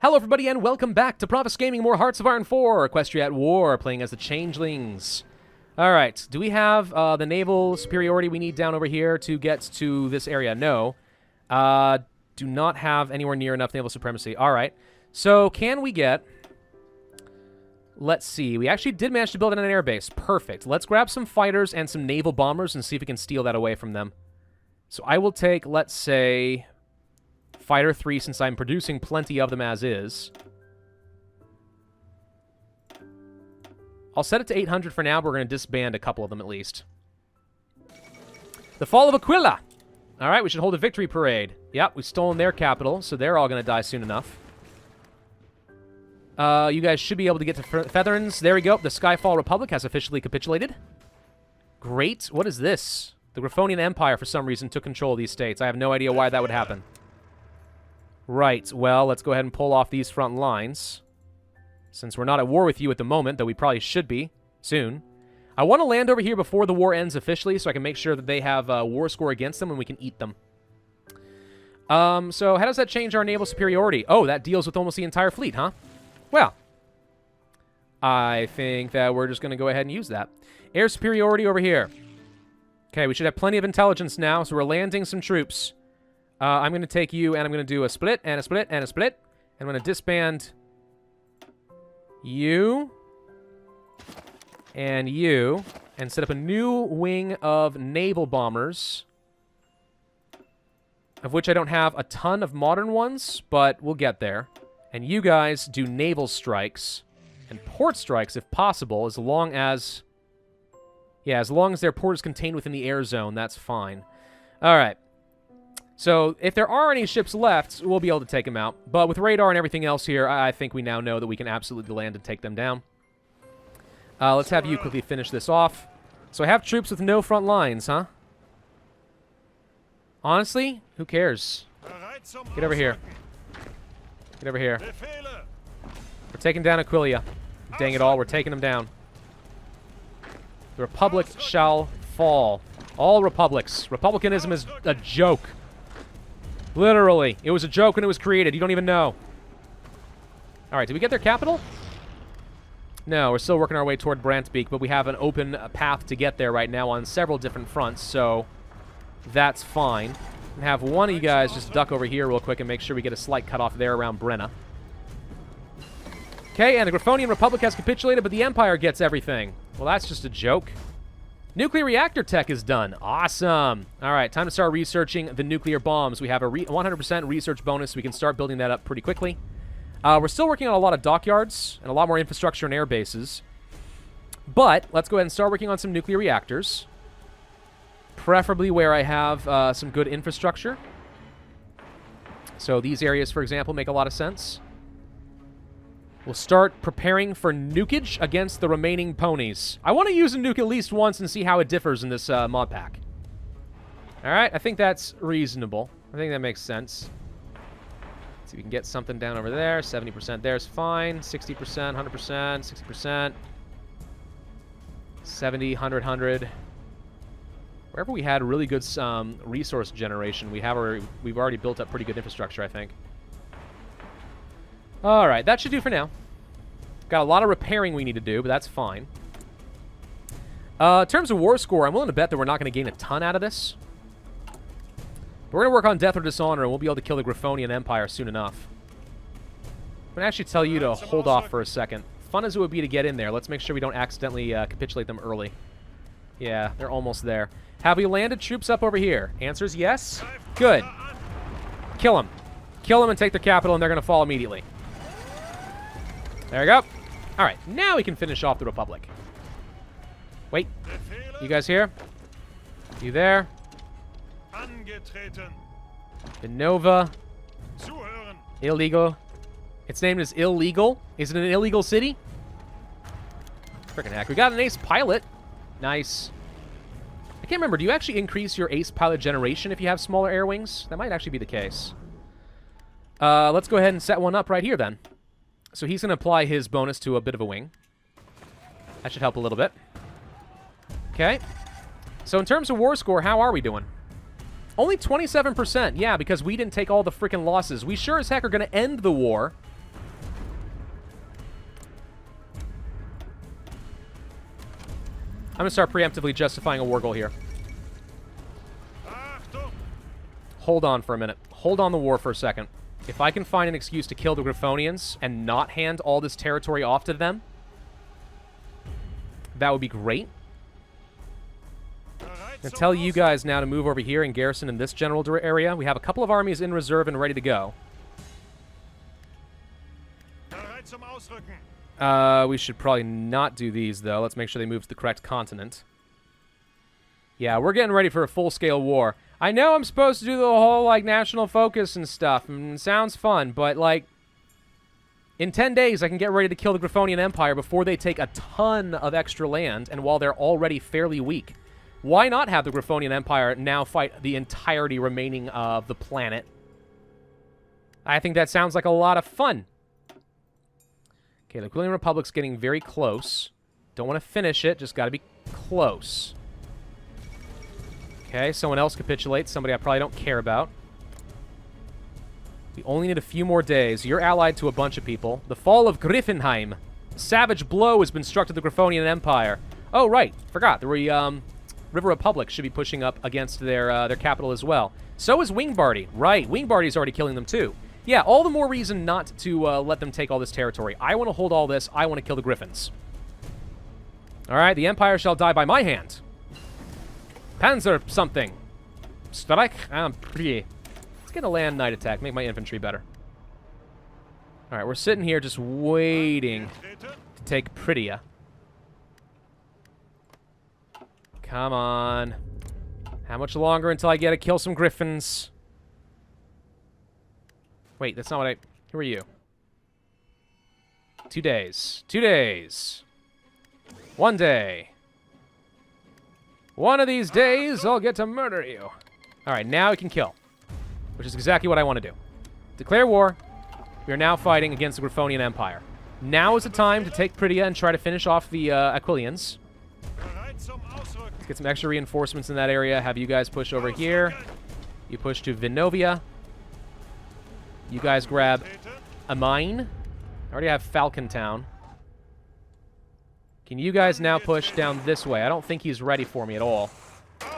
Hello everybody and welcome back to Pravus Gaming, more Hearts of Iron 4, Equestria at War, playing as the Changelings. Alright, do we have the naval superiority we need down over here to get to this area? No. Do not have anywhere near enough naval supremacy. Alright, so can we get... Let's see, we actually did manage to build an airbase. Perfect. Let's grab some fighters and some naval bombers and see if we can steal that away from them. So I will take, let's say... Fighter 3, since I'm producing plenty of them as is. I'll set it to 800 for now, but we're going to disband a couple of them at least. The fall of Aquila! Alright, we should hold a victory parade. Yep, we've stolen their capital, so they're all going to die soon enough. You guys should be able to get to Featherns. There we go. The Skyfall Republic has officially capitulated. Great. What is this? The Griffonian Empire, for some reason, took control of these states. I have no idea why that would happen. Right, well, let's go ahead and pull off these front lines. Since we're not at war with you at the moment, though we probably should be soon. I want to land over here before the war ends officially, so I can make sure that they have a war score against them and we can eat them. So how does that change our naval superiority? Oh, that deals with almost the entire fleet, huh? Well, I think that we're just going to go ahead and use that. Air superiority over here. Okay, we should have plenty of intelligence now, so we're landing some troops. I'm going to take you, and I'm going to do a split, and a split, and a split. And I'm going to disband you, and set up a new wing of naval bombers, of which I don't have a ton of modern ones, but we'll get there. And you guys do naval strikes, and port strikes, if possible, as long as... Yeah, as long as their port is contained within the air zone, that's fine. All right. So, if there are any ships left, we'll be able to take them out. But with radar and everything else here, I think we now know that we can absolutely land and take them down. Let's have you quickly finish this off. So I have troops with no front lines, huh? Honestly, who cares? Get over here. Get over here. We're taking down Aquila. Dang it all, we're taking them down. The Republic shall fall. All republics. Republicanism is a joke. Literally. It was a joke when it was created. You don't even know. Alright, did we get their capital? No, we're still working our way toward Brantbeak, but we have an open path to get there right now on several different fronts, so that's fine. And have one of you guys just duck over here real quick and make sure we get a slight cutoff there around Brenna. Okay, and the Griffonian Republic has capitulated, but the Empire gets everything. Well, that's just a joke. Nuclear reactor tech is done. Awesome. All right, time to start researching the nuclear bombs. We have a 100% research bonus. So we can start building that up pretty quickly. We're still working on a lot of dockyards and a lot more infrastructure and air bases. But let's go ahead and start working on some nuclear reactors. Preferably where I have some good infrastructure. So these areas, for example, make a lot of sense. We'll start preparing for nukage against the remaining ponies. I want to use a nuke at least once and see how it differs in this mod pack. Alright, I think that's reasonable. I think that makes sense. Let's see if we can get something down over there. 70% there's fine. 60%, 100%, 60%. 70, 100, 100. Wherever we had really good resource generation, we've already built up pretty good infrastructure, I think. Alright, that should do for now. Got a lot of repairing we need to do, but that's fine. In terms of war score, I'm willing to bet that we're not going to gain a ton out of this. But we're going to work on Death or Dishonor, and we'll be able to kill the Griffonian Empire soon enough. I'm going to actually tell you to hold off for a second. Fun as it would be to get in there, let's make sure we don't accidentally capitulate them early. Yeah, they're almost there. Have we landed troops up over here? Answer is yes. Good. Kill them. Kill them and take their capital, and they're going to fall immediately. There we go. All right, now we can finish off the Republic. Wait, you guys here? You there? Nova. Illegal. It's named as illegal. Is it an illegal city? Frickin' heck. We got an ace pilot. Nice. I can't remember. Do you actually increase your ace pilot generation if you have smaller air wings? That might actually be the case. Let's go ahead and set one up right here then. So he's going to apply his bonus to a bit of a wing. That should help a little bit. Okay. So in terms of war score, how are we doing? Only 27%. Yeah, because we didn't take all the freaking losses. We sure as heck are going to end the war going to start preemptively justifying a war goal here. Hold on for a minute. Hold on the war for a second. If I can find an excuse to kill the Griffonians and not hand all this territory off to them, that would be great. I'm going to tell you guys now to move over here and garrison in this general area. We have a couple of armies in reserve and ready to go. We should probably not do these, though. Let's make sure they move to the correct continent. Yeah, we're getting ready for a full-scale war. I know I'm supposed to do the whole, like, national focus and stuff, and it sounds fun, but, like, in 10 days, I can get ready to kill the Griffonian Empire before they take a ton of extra land, and while they're already fairly weak. Why not have the Griffonian Empire now fight the entirety remaining of the planet? I think that sounds like a lot of fun. Okay, the Aquilian Republic's getting very close. Don't want to finish it, just got to be close. Okay, someone else capitulates, somebody I probably don't care about. We only need a few more days. You're allied to a bunch of people. The fall of Griffinheim. A savage blow has been struck to the Griffonian Empire. Oh, right. Forgot. The River Republic should be pushing up against their capital as well. So is Wingbardy. Right. Wingbardy's already killing them, too. Yeah, all the more reason not to let them take all this territory. I want to hold all this. I want to kill the Griffins. All right, the Empire shall die by my hand. Panzer something. Strike. Let's get a land knight attack. Make my infantry better. All right, we're sitting here just waiting to take Pritia. Come on. How much longer until I get to kill some Griffins? Wait, that's not what I... Who are you? 2 days. 2 days. 1 day. One of these days, I'll get to murder you. All right, now we can kill, which is exactly what I want to do. Declare war. We are now fighting against the Griffonian Empire. Now is the time to take Pritia and try to finish off the Aquilians. Let's get some extra reinforcements in that area. Have you guys push over here. You push to Vinovia. You guys grab a mine. I already have Falcon Town. Can you guys now push down this way? I don't think he's ready for me at all.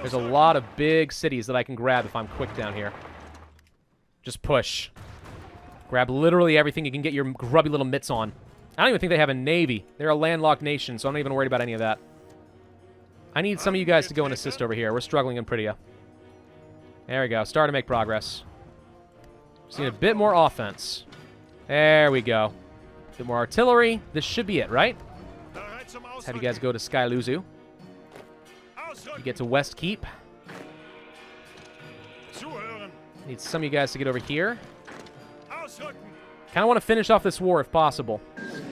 There's a lot of big cities that I can grab if I'm quick down here. Just push. Grab literally everything you can get your grubby little mitts on. I don't even think they have a navy. They're a landlocked nation, so I'm not even worried about any of that. I need some of you guys to go and assist over here. We're struggling in Pritia. There we go. Starting to make progress. Just need a bit more offense. There we go. A bit more artillery. This should be it, right? Let's have you guys go to Skyluzu. You get to West Keep. Need some of you guys to get over here. Kind of want to finish off this war if possible.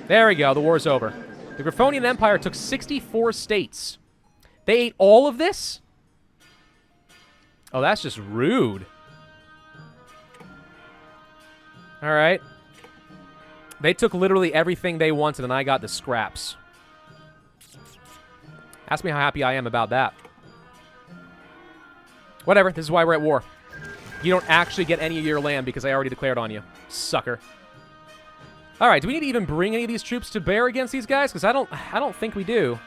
There we go. The war's over. The Griffonian Empire took 64 states. They ate all of this? Oh, that's just rude. All right. They took literally everything they wanted, and I got the scraps. Ask me how happy I am about that. Whatever. This is why we're at war. You don't actually get any of your land because I already declared on you. Sucker. All right. Do we need to even bring any of these troops to bear against these guys? Because I don't think we do.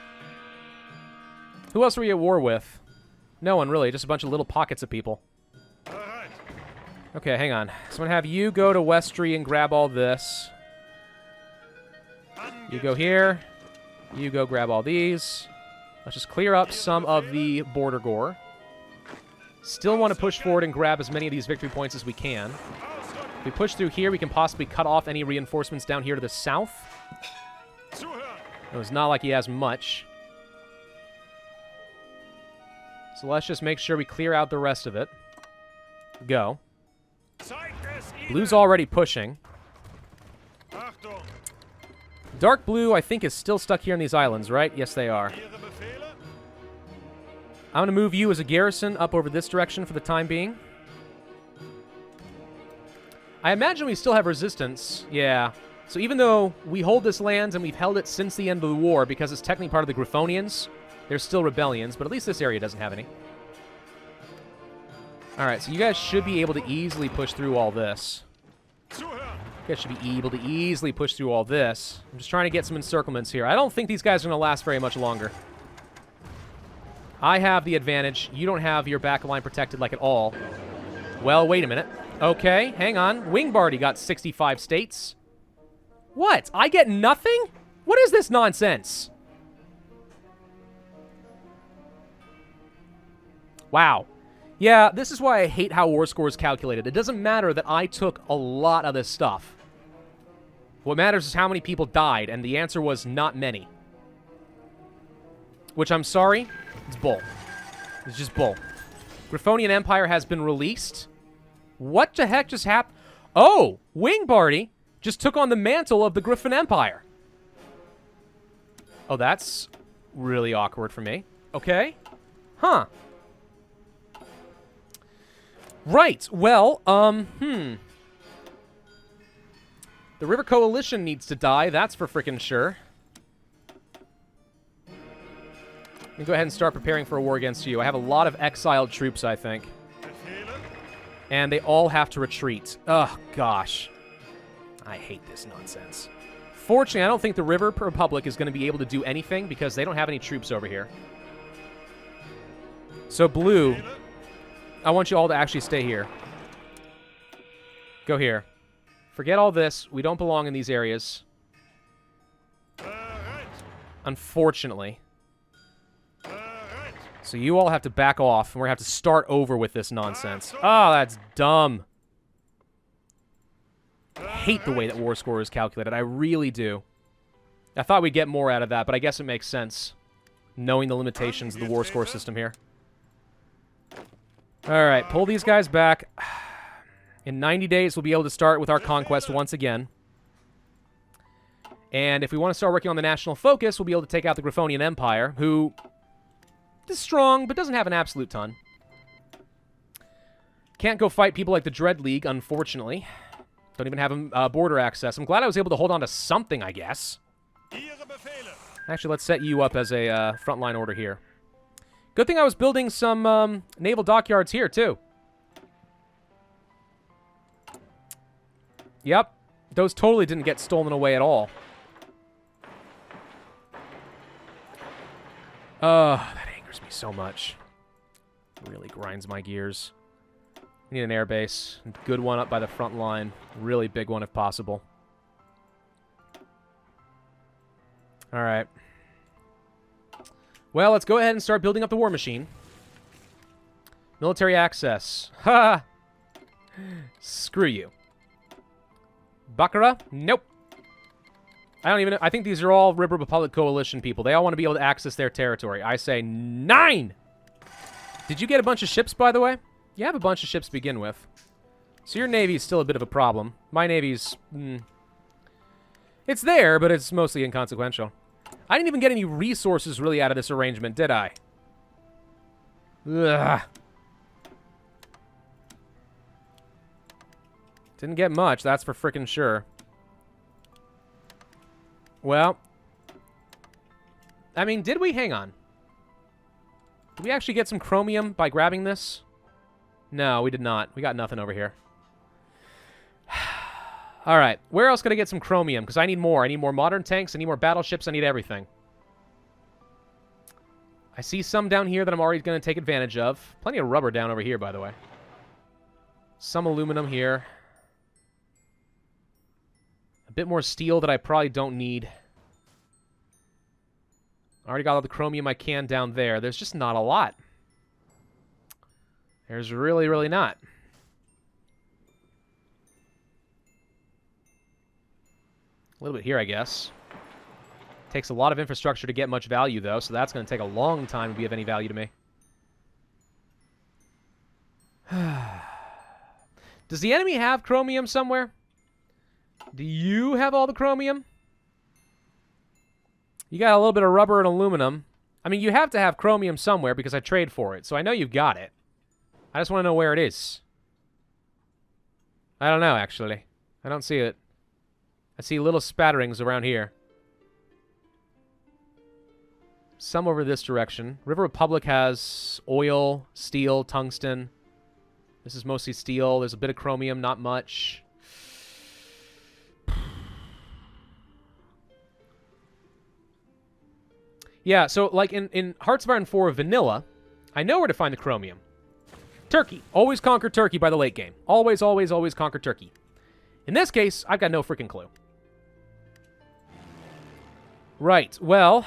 Who else are we at war with? No one, really. Just a bunch of little pockets of people. Okay, hang on. So I'm going to have you go to Equestria and grab all this. You go here. You go grab all these. Let's just clear up some of the border gore. Still want to push forward and grab as many of these victory points as we can. If we push through here, we can possibly cut off any reinforcements down here to the south. It's not like he has much. So let's just make sure we clear out the rest of it. Go. Blue's already pushing. Dark blue, I think, is still stuck here in these islands, right? Yes, they are. I'm going to move you as a garrison up over this direction for the time being. I imagine we still have resistance. Yeah. So even though we hold this land and we've held it since the end of the war because it's technically part of the Griffonians, there's still rebellions, but at least this area doesn't have any. All right, so you guys should be able to easily push through all this. You guys should be able to easily push through all this. I'm just trying to get some encirclements here. I don't think these guys are going to last very much longer. I have the advantage. You don't have your back line protected like at all. Well, wait a minute. Okay, hang on. Wingbardy got 65 states. What? I get nothing? What is this nonsense? Wow. Yeah, this is why I hate how war score is calculated. It doesn't matter that I took a lot of this stuff. What matters is how many people died, and the answer was not many. Which, I'm sorry, it's bull. It's just bull. Griffonian Empire has been released. What the heck just happened? Oh, Wingbardy just took on the mantle of the Griffin Empire. Oh, that's really awkward for me. Okay. Huh. Right. Well, The River Coalition needs to die. That's for frickin' sure. Let me go ahead and start preparing for a war against you. I have a lot of exiled troops, I think. And they all have to retreat. Oh, gosh. I hate this nonsense. Fortunately, I don't think the River Republic is going to be able to do anything because they don't have any troops over here. So, Blue, I want you all to actually stay here. Go here. Forget all this. We don't belong in these areas. Unfortunately. So you all have to back off, and we're going to have to start over with this nonsense. Oh, that's dumb. I hate the way that war score is calculated. I really do. I thought we'd get more out of that, but I guess it makes sense, knowing the limitations of the war score system here. All right, pull these guys back. In 90 days, we'll be able to start with our conquest once again. And if we want to start working on the national focus, we'll be able to take out the Griffonian Empire, who is strong, but doesn't have an absolute ton. Can't go fight people like the Dread League, unfortunately. Don't even have border access. I'm glad I was able to hold on to something, I guess. Actually, let's set you up as a frontline order here. Good thing I was building some naval dockyards here, too. Yep. Those totally didn't get stolen away at all. That angers me so much. Really grinds my gears. We need an airbase. Good one up by the front line. Really big one if possible. Alright. Well, let's go ahead and start building up the war machine. Military access. Ha! Screw you. Baccarat? Nope. I think these are all River Republic Coalition people. They all want to be able to access their territory. I say 9! Did you get a bunch of ships, by the way? You have a bunch of ships to begin with. So your navy's still a bit of a problem. My navy's... It's there, but it's mostly inconsequential. I didn't even get any resources really out of this arrangement, did I? Ugh. Didn't get much, that's for frickin' sure. Well, I mean, did we? Hang on. Did we actually get some chromium by grabbing this? No, we did not. We got nothing over here. All right, where else can I get some chromium? Because I need more. I need more modern tanks. I need more battleships. I need everything. I see some down here that I'm already going to take advantage of. Plenty of rubber down over here, by the way. Some aluminum here. A bit more steel that I probably don't need. I already got all the chromium I can down there. There's just not a lot. There's really, really not. A little bit here, I guess. Takes a lot of infrastructure to get much value, though, so that's going to take a long time to be of any value to me. Does the enemy have chromium somewhere? Do you have all the chromium? You got a little bit of rubber and aluminum. I mean, you have to have chromium somewhere because I trade for it, so I know you've got it. I just want to know where it is. I don't know, actually. I don't see it. I see little spatterings around here. Some over this direction. River Republic has oil, steel, tungsten. This is mostly steel. There's a bit of chromium, not much. Yeah, so like in Hearts of Iron 4 Vanilla, I know where to find the chromium. Turkey. Always conquer Turkey by the late game. Always, always, always conquer Turkey. In this case, I've got no freaking clue. Right, well...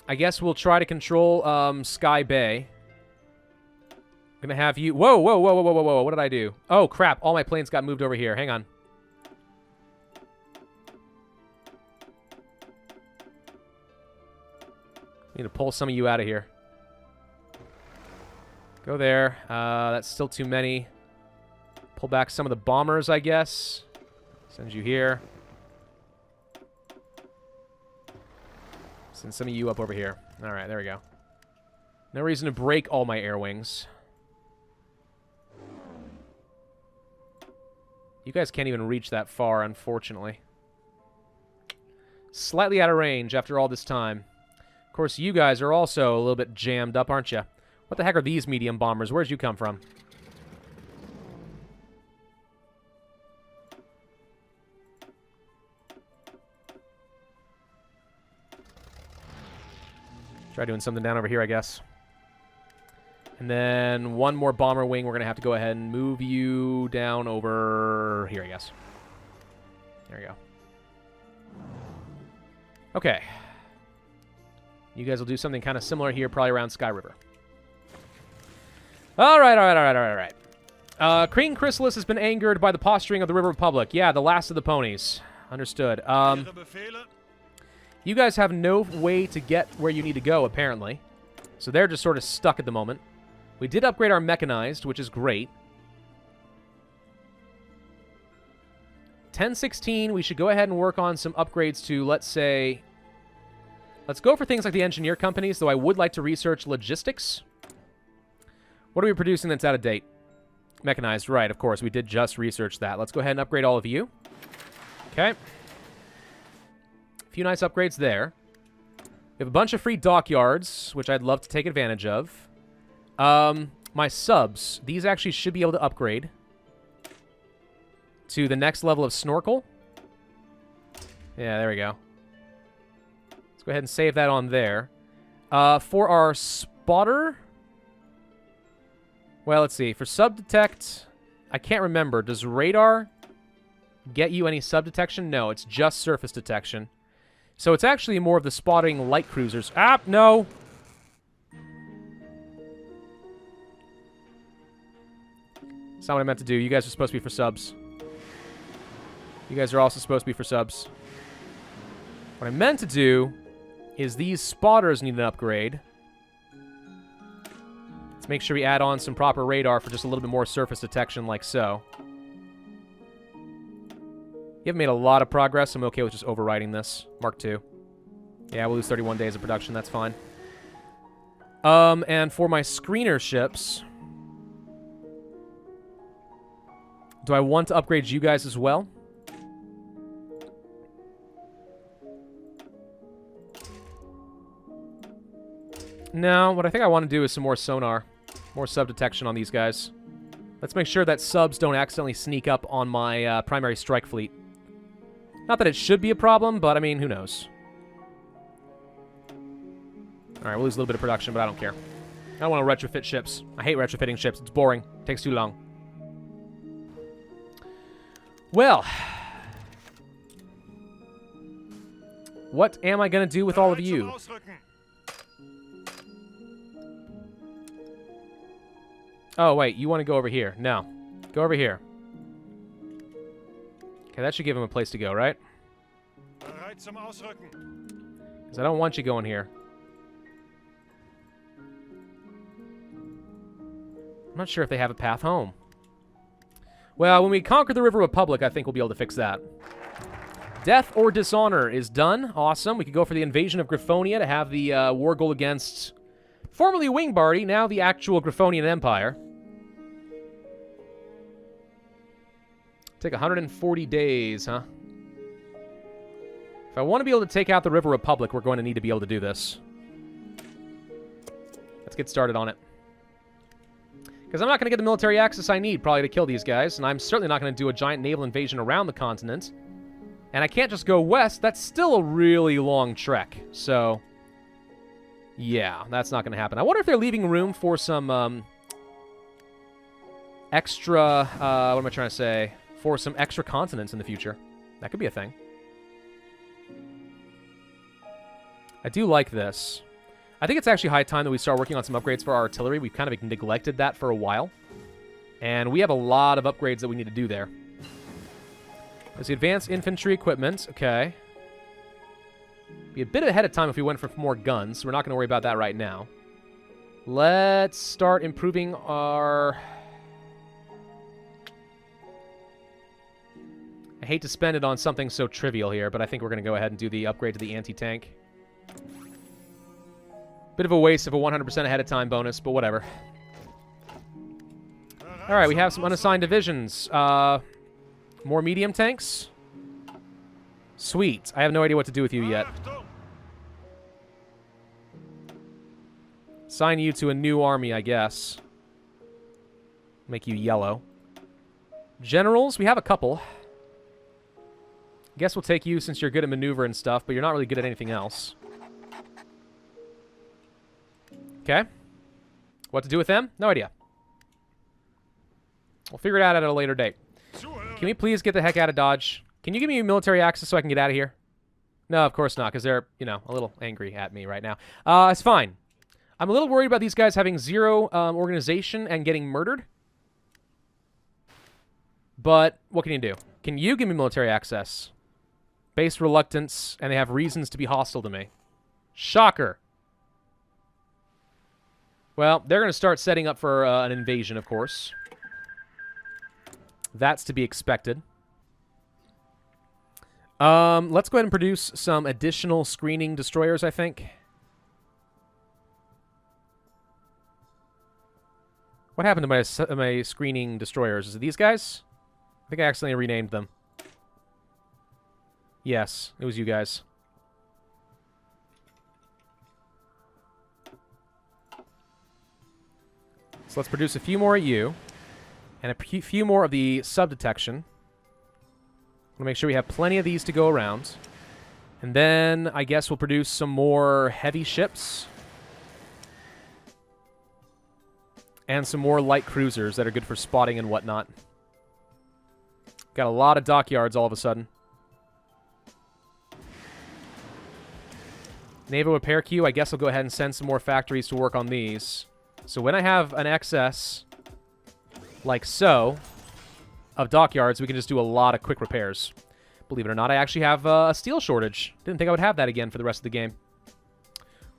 I guess we'll try to control Sky Bay. I'm gonna have you... Whoa, whoa, whoa, whoa, whoa, whoa, whoa. What did I do? Oh, crap. All my planes got moved over here. Hang on. Need to pull some of you out of here. Go there. That's still too many. Pull back some of the bombers, I guess. Send you here. Send some of you up over here. All right, there we go. No reason to break all my air wings. You guys can't even reach that far, unfortunately. Slightly out of range after all this time. Of course, you guys are also a little bit jammed up, aren't you? What the heck are these medium bombers? Where'd you come from? Try doing something down over here, I guess. And then one more bomber wing. We're going to have to go ahead and move you down over here, I guess. There you go. Okay. You guys will do something kind of similar here, probably around Sky River. All right, all right, all right, all right, all right. Crean Chrysalis has been angered by the posturing of the River Republic. Yeah, the last of the ponies. Understood. You guys have no way to get where you need to go, apparently. So they're just sort of stuck at the moment. We did upgrade our mechanized, which is great. 1016, we should go ahead and work on some upgrades to, let's say... Let's go for things like the engineer companies, though I would like to research logistics. What are we producing that's out of date? Mechanized, right, of course. We did just research that. Let's go ahead and upgrade all of you. Okay. A few nice upgrades there. We have a bunch of free dockyards, which I'd love to take advantage of. My subs. These actually should be able to upgrade to the next level of snorkel. Yeah, there we go. Let's go ahead and save that on there. For our spotter... Well, let's see. For sub-detect, I can't remember. Does radar get you any sub-detection? No, it's just surface detection. So it's actually more of the spotting light cruisers. Ah, no! That's not what I meant to do. You guys are supposed to be for subs. You guys are also supposed to be for subs. What I meant to do is these spotters need an upgrade. Let's make sure we add on some proper radar for just a little bit more surface detection like so. You haven't made a lot of progress. I'm okay with just overriding this. Mark II. Yeah, we'll lose 31 days of production. That's fine. And for my screener ships... Do I want to upgrade you guys as well? No, what I think I want to do is some more sonar. More sub-detection on these guys. Let's make sure that subs don't accidentally sneak up on my primary strike fleet. Not that it should be a problem, but, I mean, who knows? Alright, we'll lose a little bit of production, but I don't care. I don't want to retrofit ships. I hate retrofitting ships. It's boring. It takes too long. Well. What am I going to do with all of you? Oh, wait. You want to go over here. No. Go over here. Okay, that should give him a place to go, right? Because I don't want you going here. I'm not sure if they have a path home. Well, when we conquer the River Republic, I think we'll be able to fix that. Death or Dishonor is done. Awesome. We could go for the invasion of Griffonia to have the war goal against formerly Wingbardy, now the actual Griffonian Empire. Take 140 days, huh? If I want to be able to take out the River Republic, we're going to need to be able to do this. Let's get started on it. Because I'm not going to get the military access I need, probably, to kill these guys. And I'm certainly not going to do a giant naval invasion around the continent. And I can't just go west. That's still a really long trek. So, Yeah, that's not going to happen. I wonder if they're leaving room for some extra, what am I trying to say? For some extra continents in the future. That could be a thing. I do like this. I think it's actually high time that we start working on some upgrades for our artillery. We've kind of neglected that for a while. And we have a lot of upgrades that we need to do there. There's the advanced infantry equipment. Okay. Be a bit ahead of time if we went for more guns. We're not going to worry about that right now. Let's start improving our... I hate to spend it on something so trivial here, but I think we're going to go ahead and do the upgrade to the anti-tank. Bit of a waste of a 100% ahead of time bonus, but whatever. Alright, we have some unassigned divisions. More medium tanks? Sweet. I have no idea what to do with you yet. Assign you to a new army, I guess. Make you yellow. Generals, we have a couple. Guess we'll take you since you're good at maneuver and stuff, but you're not really good at anything else. Okay. What to do with them? No idea. We'll figure it out at a later date. Can we please get the heck out of Dodge? Can you give me military access so I can get out of here? No, of course not, because they're, you know, a little angry at me right now. It's fine. I'm a little worried about these guys having zero organization and getting murdered. But what can you do? Can you give me military access? Base reluctance, and they have reasons to be hostile to me. Shocker. Well, they're going to start setting up for an invasion, of course. That's to be expected. Let's go ahead and produce some additional screening destroyers, I think. What happened to my screening destroyers? Is it these guys? I think I accidentally renamed them. Yes, it was you guys. So let's produce a few more of you. And a few more of the sub-detection. I want to make sure we have plenty of these to go around. And then I guess we'll produce some more heavy ships. And some more light cruisers that are good for spotting and whatnot. Got a lot of dockyards all of a sudden. Naval repair queue, I guess I'll go ahead and send some more factories to work on these. So when I have an excess, like so, of dockyards, we can just do a lot of quick repairs. Believe it or not, I actually have a steel shortage. Didn't think I would have that again for the rest of the game.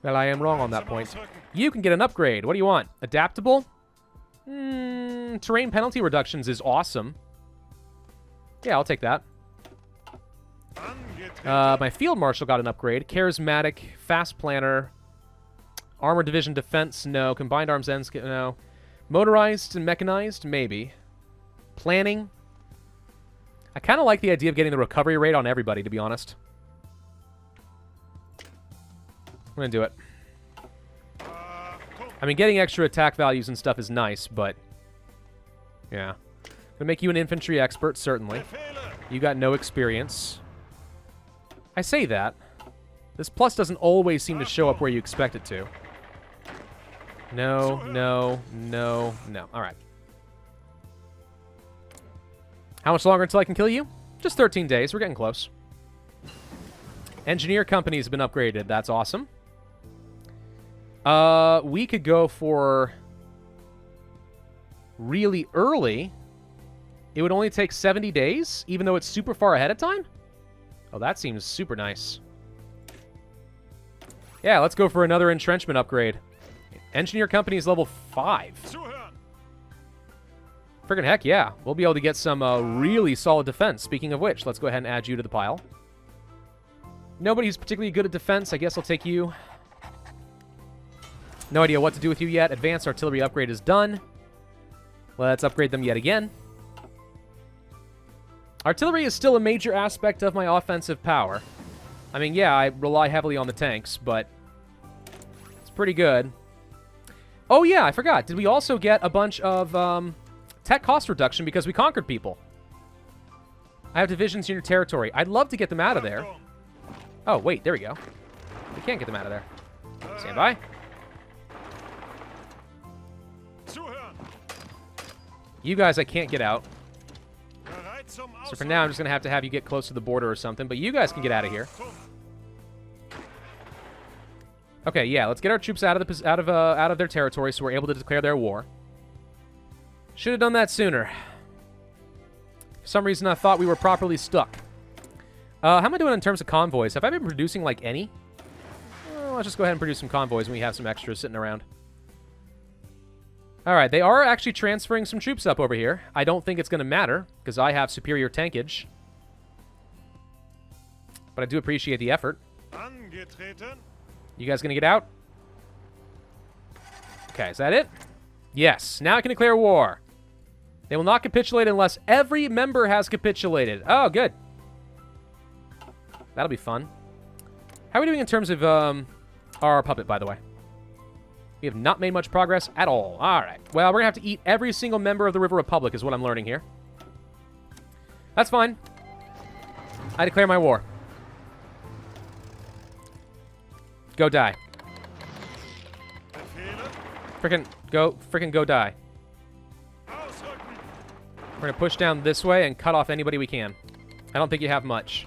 Well, I am wrong on that point. You can get an upgrade. What do you want? Adaptable? Terrain penalty reductions is awesome. Yeah, I'll take that. My field marshal got an upgrade. Charismatic, fast planner, armor division defense, no. Combined arms ends, no. Motorized and mechanized, maybe. Planning. I kind of like the idea of getting the recovery rate on everybody, to be honest. I'm going to do it. I mean, getting extra attack values and stuff is nice, but... yeah. Gonna make you an infantry expert, certainly. You got no experience. I say that. This plus doesn't always seem to show up where you expect it to. No, no, no, no. Alright. How much longer until I can kill you? Just 13 days. We're getting close. Engineer companies have been upgraded. That's awesome. We could go for really early. It would only take 70 days, even though it's super far ahead of time? Oh, that seems super nice. Yeah, let's go for another entrenchment upgrade. Engineer company's level 5. Friggin' heck, yeah. We'll be able to get some really solid defense. Speaking of which, let's go ahead and add you to the pile. Nobody's particularly good at defense. I guess I'll take you. No idea what to do with you yet. Advanced artillery upgrade is done. Let's upgrade them yet again. Artillery is still a major aspect of my offensive power. I mean, yeah, I rely heavily on the tanks, but it's pretty good. Oh, yeah, I forgot. Did we also get a bunch of tech cost reduction because we conquered people? I have divisions in your territory. I'd love to get them out of there. Oh, wait, there we go. We can't get them out of there. Stand by. You guys, I can't get out. So for now, I'm just going to have you get close to the border or something. But you guys can get out of here. Okay, yeah, let's get our troops out of their territory so we're able to declare their war. Should have done that sooner. For some reason, I thought we were properly stuck. How am I doing in terms of convoys? Have I been producing, like, any? Well, let's just go ahead and produce some convoys when we have some extras sitting around. Alright, they are actually transferring some troops up over here. I don't think it's going to matter, because I have superior tankage. But I do appreciate the effort. You guys going to get out? Okay, is that it? Yes, now I can declare war. They will not capitulate unless every member has capitulated. Oh, good. That'll be fun. How are we doing in terms of our puppet, by the way? We have not made much progress at all. All right. Well, we're going to have to eat every single member of the River Republic is what I'm learning here. That's fine. I declare my war. Go die. Frickin' go die. We're going to push down this way and cut off anybody we can. I don't think you have much.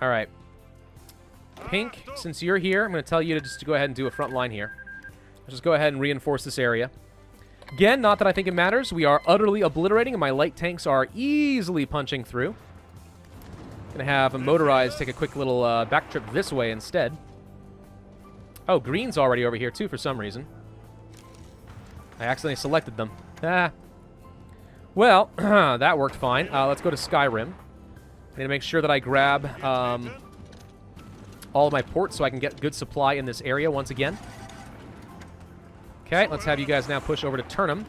All right. Pink, since you're here, I'm going to tell you to go ahead and do a front line here. Let's just go ahead and reinforce this area. Again, not that I think it matters. We are utterly obliterating, and my light tanks are easily punching through. Going to have a motorized take a quick little back trip this way instead. Oh, green's already over here, too, for some reason. I accidentally selected them. Ah. Well, that worked fine. Let's go to Skyrim. I need to make sure that I grab all of my ports so I can get good supply in this area once again. Okay, let's have you guys now push over to Turnham.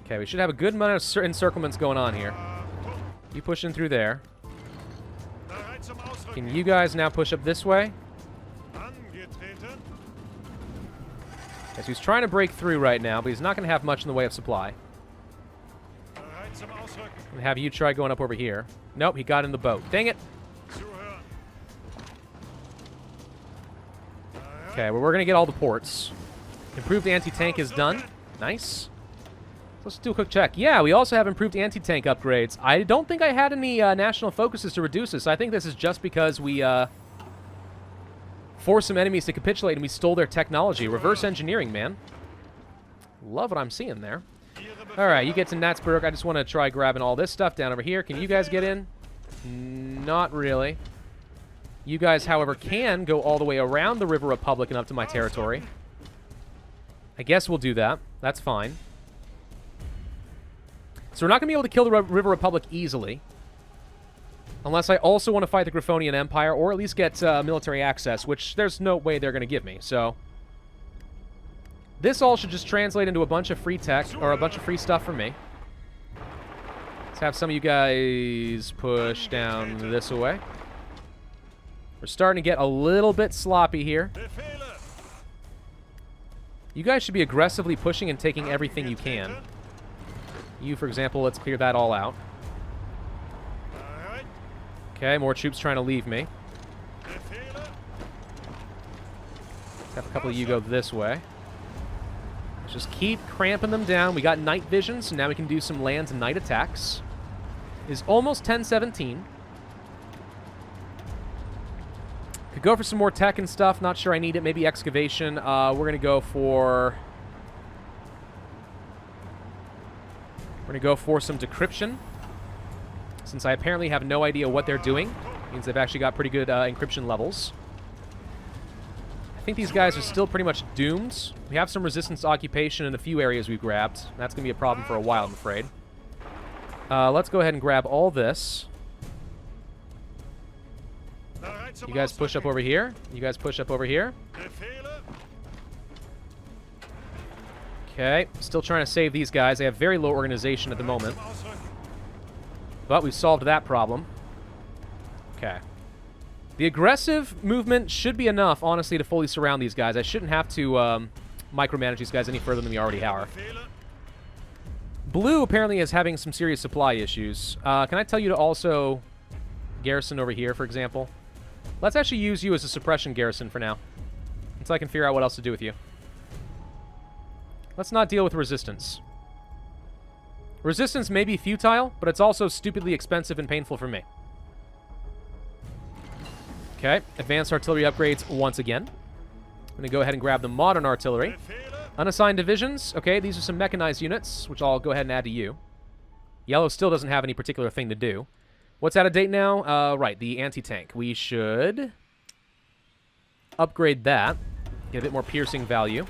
Okay, we should have a good amount of encirclements going on here. You push in through there. Can you guys now push up this way? Yes, he's trying to break through right now, but he's not going to have much in the way of supply. I'm going to have you try going up over here. Nope, he got in the boat. Dang it. Okay, well, we're going to get all the ports. Improved anti-tank is done. Nice. Let's do a quick check. Yeah, we also have improved anti-tank upgrades. I don't think I had any national focuses to reduce this. I think this is just because we forced some enemies to capitulate and we stole their technology. Reverse engineering, man. Love what I'm seeing there. All right, you get to Natsburg. I just want to try grabbing all this stuff down over here. Can you guys get in? Not really. You guys, however, can go all the way around the River Republic and up to my territory. I guess we'll do that. That's fine. So we're not going to be able to kill the River Republic easily. Unless I also want to fight the Griffonian Empire, or at least get military access, which there's no way they're going to give me, so... This all should just translate into a bunch of free tech, or a bunch of free stuff for me. Let's have some of you guys push down this way. We're starting to get a little bit sloppy here. You guys should be aggressively pushing and taking everything you can. You, for example, let's clear that all out. Okay, more troops trying to leave me. Let's have a couple of you go this way. Let's just keep cramping them down. We got night vision, so now we can do some land and night attacks. It's almost 10:17. Could go for some more tech and stuff. Not sure I need it. Maybe excavation. We're going to go for... We're going to go for some decryption. Since I apparently have no idea what they're doing. Means they've actually got pretty good encryption levels. I think these guys are still pretty much doomed. We have some resistance to occupation in a few areas we've grabbed. That's going to be a problem for a while, I'm afraid. Let's go ahead and grab all this. You guys push up over here. You guys push up over here. Okay, still trying to save these guys. They have very low organization at the moment. But we've solved that problem. Okay. The aggressive movement should be enough, honestly, to fully surround these guys. I shouldn't have to micromanage these guys any further than we already are. Blue apparently is having some serious supply issues. Can I tell you to also garrison over here, for example? Let's actually use you as a suppression garrison for now, until I can figure out what else to do with you. Let's not deal with resistance. Resistance may be futile, but it's also stupidly expensive and painful for me. Okay, advanced artillery upgrades once again. I'm going to go ahead and grab the modern artillery. Unassigned divisions. Okay, these are some mechanized units, which I'll go ahead and add to you. Yellow still doesn't have any particular thing to do. What's out of date now? Right, the anti-tank. We should upgrade that. Get a bit more piercing value.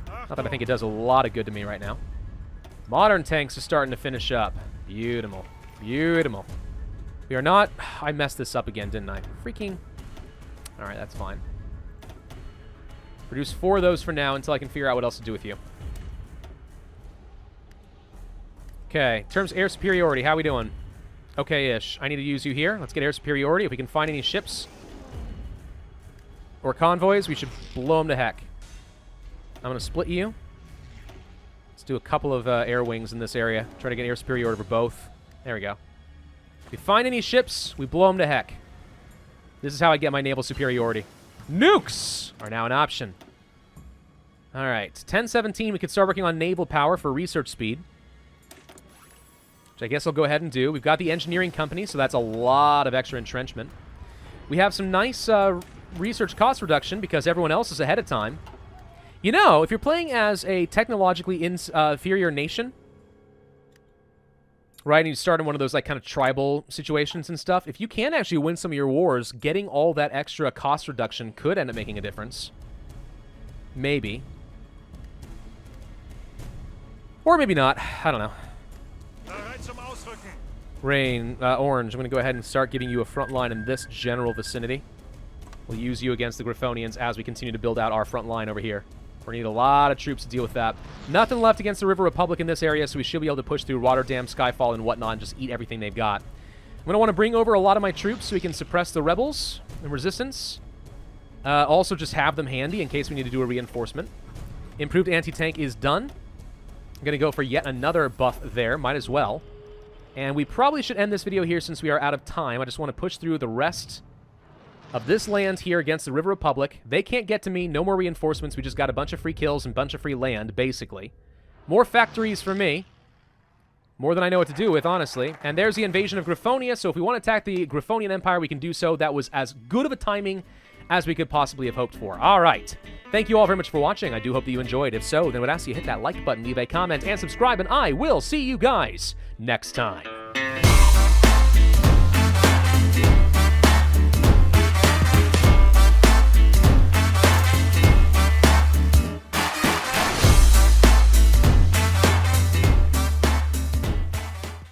Not that I think it does a lot of good to me right now. Modern tanks are starting to finish up. Beautiful. Beautiful. We are not... I messed this up again, didn't I? Freaking... Alright, that's fine. Produce 4 of those for now until I can figure out what else to do with you. Okay, in terms of air superiority, how are we doing? Okay-ish. I need to use you here. Let's get air superiority. If we can find any ships or convoys, we should blow them to heck. I'm going to split you. Let's do a couple of air wings in this area. Try to get air superiority for both. There we go. If we find any ships, we blow them to heck. This is how I get my naval superiority. Nukes are now an option. All right, 1017, we could start working on naval power for research speed, which I guess I'll go ahead and do. We've got the engineering company, so that's a lot of extra entrenchment. We have some nice research cost reduction because everyone else is ahead of time. You know, if you're playing as a technologically inferior nation, right, and you start in one of those like kind of tribal situations and stuff, if you can actually win some of your wars, getting all that extra cost reduction could end up making a difference. Maybe. Or maybe not. I don't know. Rain, Orange, I'm going to go ahead and start giving you a front line in this general vicinity. We'll use you against the Griffonians as we continue to build out our front line over here. We're going to need a lot of troops to deal with that. Nothing left against the River Republic in this area, so we should be able to push through Rotterdam, Skyfall, and whatnot, and just eat everything they've got. I'm going to want to bring over a lot of my troops so we can suppress the rebels and resistance. Also just have them handy in case we need to do a reinforcement. Improved anti-tank is done. I'm going to go for yet another buff there. Might as well. And we probably should end this video here since we are out of time. I just want to push through the rest of this land here against the River Republic. They can't get to me. No more reinforcements. We just got a bunch of free kills and a bunch of free land, basically. More factories for me. More than I know what to do with, honestly. And there's the invasion of Griffonia, so if we want to attack the Griffonian Empire, we can do so. That was as good of a timing as we could possibly have hoped for. All right. Thank you all very much for watching. I do hope that you enjoyed. If so, then I would ask you to hit that like button, leave a comment, and subscribe, and I will see you guys next time.